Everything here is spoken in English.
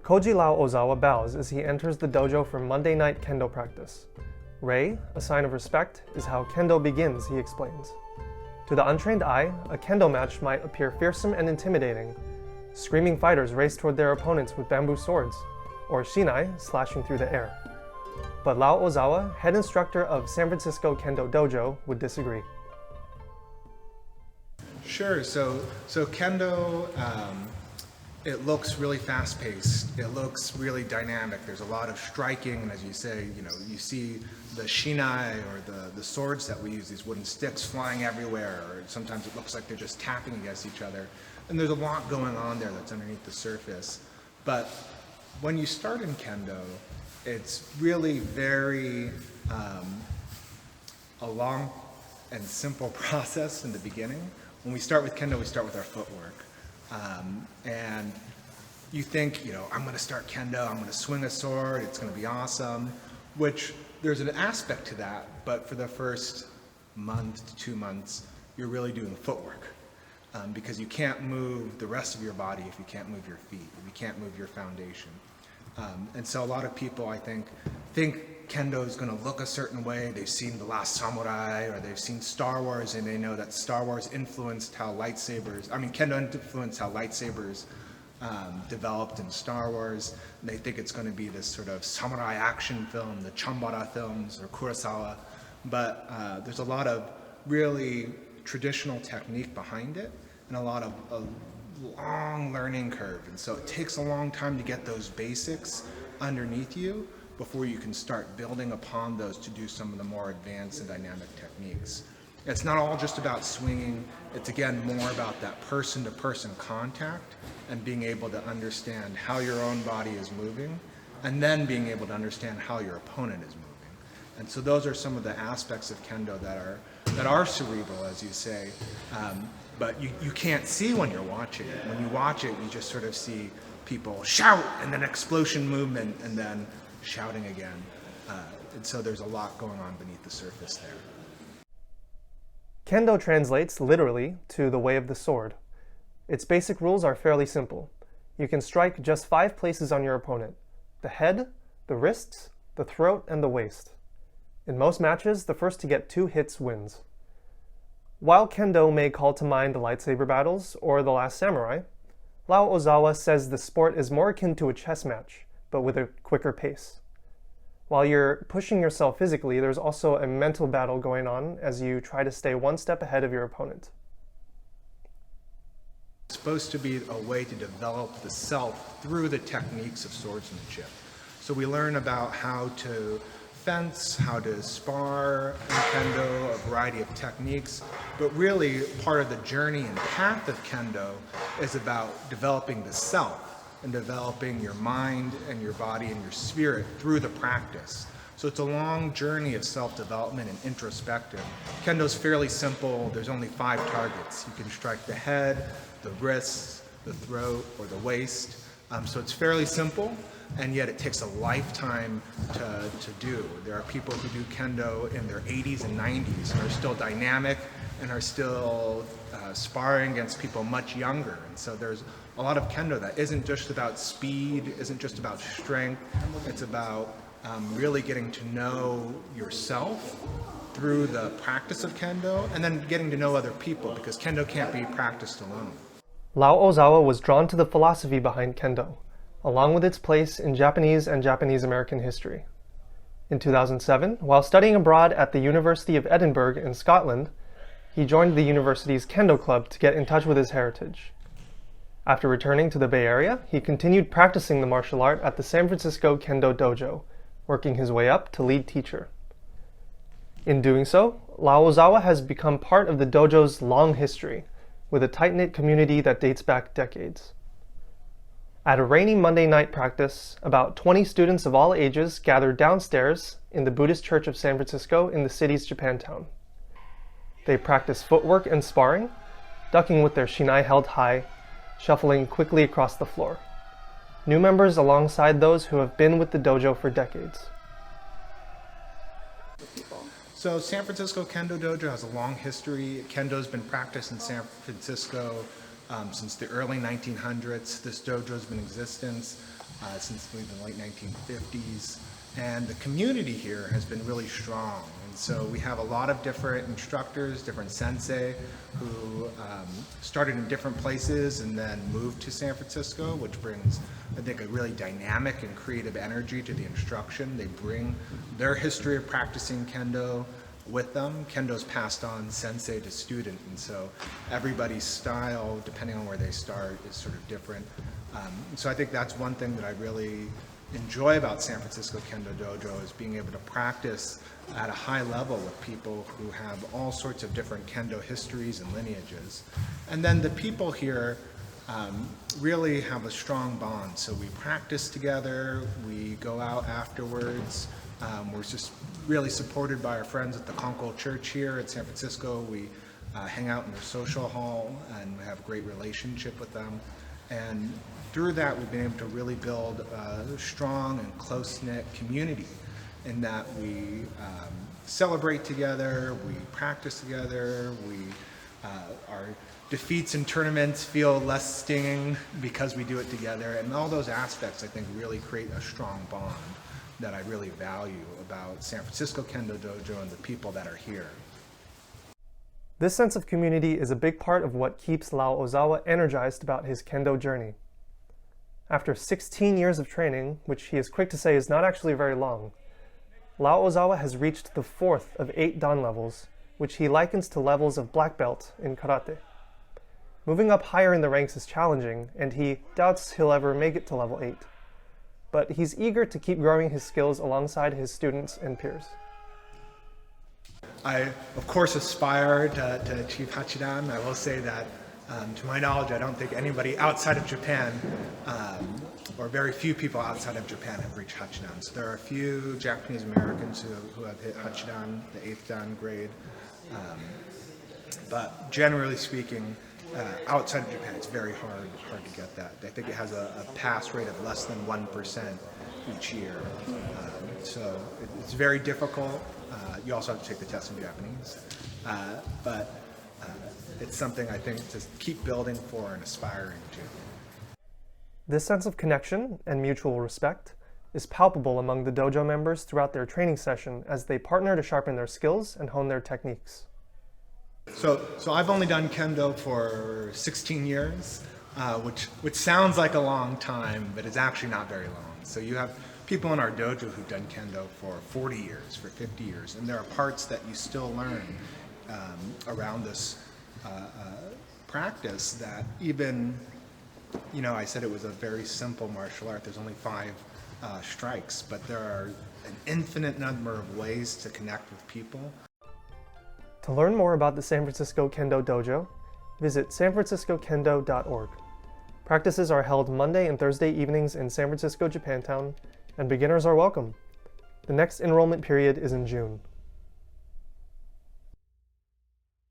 Koji Lau-Ozawa bows as he enters the dojo for Monday night Kendo practice. Rei, a sign of respect, is how Kendo begins, he explains. To the untrained eye, a Kendo match might appear fearsome and intimidating. Screaming fighters race toward their opponents with bamboo swords, or shinai slashing through the air. But Lau-Ozawa, head instructor of San Francisco Kendo Dojo, would disagree. Sure. So Kendo, it looks really fast-paced. It looks really dynamic. There's a lot of striking, and as you say, you see the shinai or the swords that we use, these wooden sticks flying everywhere, or sometimes it looks like they're just tapping against each other. And there's a lot going on there that's underneath the surface. But when you start in Kendo, it's really very a long and simple process in the beginning. When we start with Kendo, we start with our footwork. And you think, I'm going to start Kendo, I'm going to swing a sword, it's going to be awesome, which there's an aspect to that, but for the first month to 2 months, you're really doing footwork. Because you can't move the rest of your body if you can't move your feet, if you can't move your foundation. And so a lot of people, I think Kendo is going to look a certain way. They've seen The Last Samurai, or they've seen Star Wars, and they know that Star Wars influenced how Kendo influenced how lightsabers developed in Star Wars. And they think it's going to be this sort of samurai action film, the Chambara films, or Kurosawa. But there's a lot of really traditional technique behind it, and a lot of long learning curve. And so it takes a long time to get those basics underneath you before you can start building upon those to do some of the more advanced and dynamic techniques. It's not all just about swinging. It's again more about that person-to-person contact and being able to understand how your own body is moving, and then being able to understand how your opponent is moving. And so those are some of the aspects of Kendo that are cerebral, as you say, but you can't see when you're watching it. When you watch it, you just sort of see people shout, and then explosion movement, and then shouting again. And so there's a lot going on beneath the surface there. Kendo translates literally to the way of the sword. Its basic rules are fairly simple. You can strike just 5 places on your opponent: the head, the wrists, the throat, and the waist. In most matches, the first to get 2 hits wins. While Kendo may call to mind the lightsaber battles or The Last Samurai, Lau-Ozawa says the sport is more akin to a chess match, but with a quicker pace. While you're pushing yourself physically, there's also a mental battle going on as you try to stay one step ahead of your opponent. It's supposed to be a way to develop the self through the techniques of swordsmanship. So we learn about how to fence, how to spar in Kendo, a variety of techniques, but really part of the journey and path of Kendo is about developing the self and developing your mind and your body and your spirit through the practice. So it's a long journey of self-development and introspective. Kendo's fairly simple. There's only 5 targets. You can strike the head, the wrists, the throat, or the waist. So it's fairly simple, and yet it takes a lifetime to do. There are people who do Kendo in their 80s and 90s and are still dynamic and are still sparring against people much younger. And so there's a lot of Kendo that isn't just about speed, isn't just about strength. It's about really getting to know yourself through the practice of Kendo, and then getting to know other people, because Kendo can't be practiced alone. Lau-Ozawa was drawn to the philosophy behind Kendo, along with its place in Japanese and Japanese American history. In 2007, while studying abroad at the University of Edinburgh in Scotland, he joined the university's Kendo club to get in touch with his heritage. After returning to the Bay Area, he continued practicing the martial art at the San Francisco Kendo Dojo, working his way up to lead teacher. In doing so, Lau-Ozawa has become part of the dojo's long history, with a tight-knit community that dates back decades. At a rainy Monday night practice, about 20 students of all ages gathered downstairs in the Buddhist Church of San Francisco in the city's Japantown. They practice footwork and sparring, ducking with their shinai held high, shuffling quickly across the floor. New members alongside those who have been with the dojo for decades. So San Francisco Kendo Dojo has a long history. Kendo's been practiced in San Francisco since the early 1900s. This dojo's been in existence. since I believe the late 1950s. And the community here has been really strong. And so we have a lot of different instructors, different sensei who started in different places and then moved to San Francisco, which brings, I think, a really dynamic and creative energy to the instruction. They bring their history of practicing Kendo with them. Kendo's passed on sensei to student, and so everybody's style, depending on where they start, is sort of different. So I think that's one thing that I really enjoy about San Francisco Kendo Dojo, is being able to practice at a high level with people who have all sorts of different Kendo histories and lineages. And then the people here really have a strong bond. So we practice together, we go out afterwards. We're just really supported by our friends at the Concord Church here in San Francisco. We hang out in their social hall and we have a great relationship with them. And through that, we've been able to really build a strong and close-knit community in that we celebrate together, we practice together, our defeats in tournaments feel less stinging because we do it together. And all those aspects, I think, really create a strong bond that I really value about San Francisco Kendo Dojo and the people that are here. This sense of community is a big part of what keeps Lau-Ozawa energized about his Kendo journey. After 16 years of training, which he is quick to say is not actually very long, Lau-Ozawa has reached the 4th of 8 Dan levels, which he likens to levels of black belt in karate. Moving up higher in the ranks is challenging, and he doubts he'll ever make it to level 8. But he's eager to keep growing his skills alongside his students and peers. I, of course, aspire to achieve Hachidan. I will say that, to my knowledge, I don't think anybody outside of Japan, or very few people outside of Japan, have reached Hachidan. So there are a few Japanese Americans who have hit Hachidan, the 8th Dan grade. But generally speaking, outside of Japan, it's very hard to get that. I think it has a pass rate of less than 1% each year. So it's very difficult. You also have to take the test in Japanese. But it's something I think to keep building for and aspiring to. This sense of connection and mutual respect is palpable among the dojo members throughout their training session as they partner to sharpen their skills and hone their techniques. So I've only done Kendo for 16 years, which sounds like a long time, but it's actually not very long. So you have people in our dojo who've done Kendo for 40 years, for 50 years, and there are parts that you still learn around this practice that even, I said it was a very simple martial art. There's only 5 strikes, but there are an infinite number of ways to connect with people. To learn more about the San Francisco Kendo Dojo, visit sanfranciscokendo.org. Practices are held Monday and Thursday evenings in San Francisco, Japantown, and beginners are welcome. The next enrollment period is in June.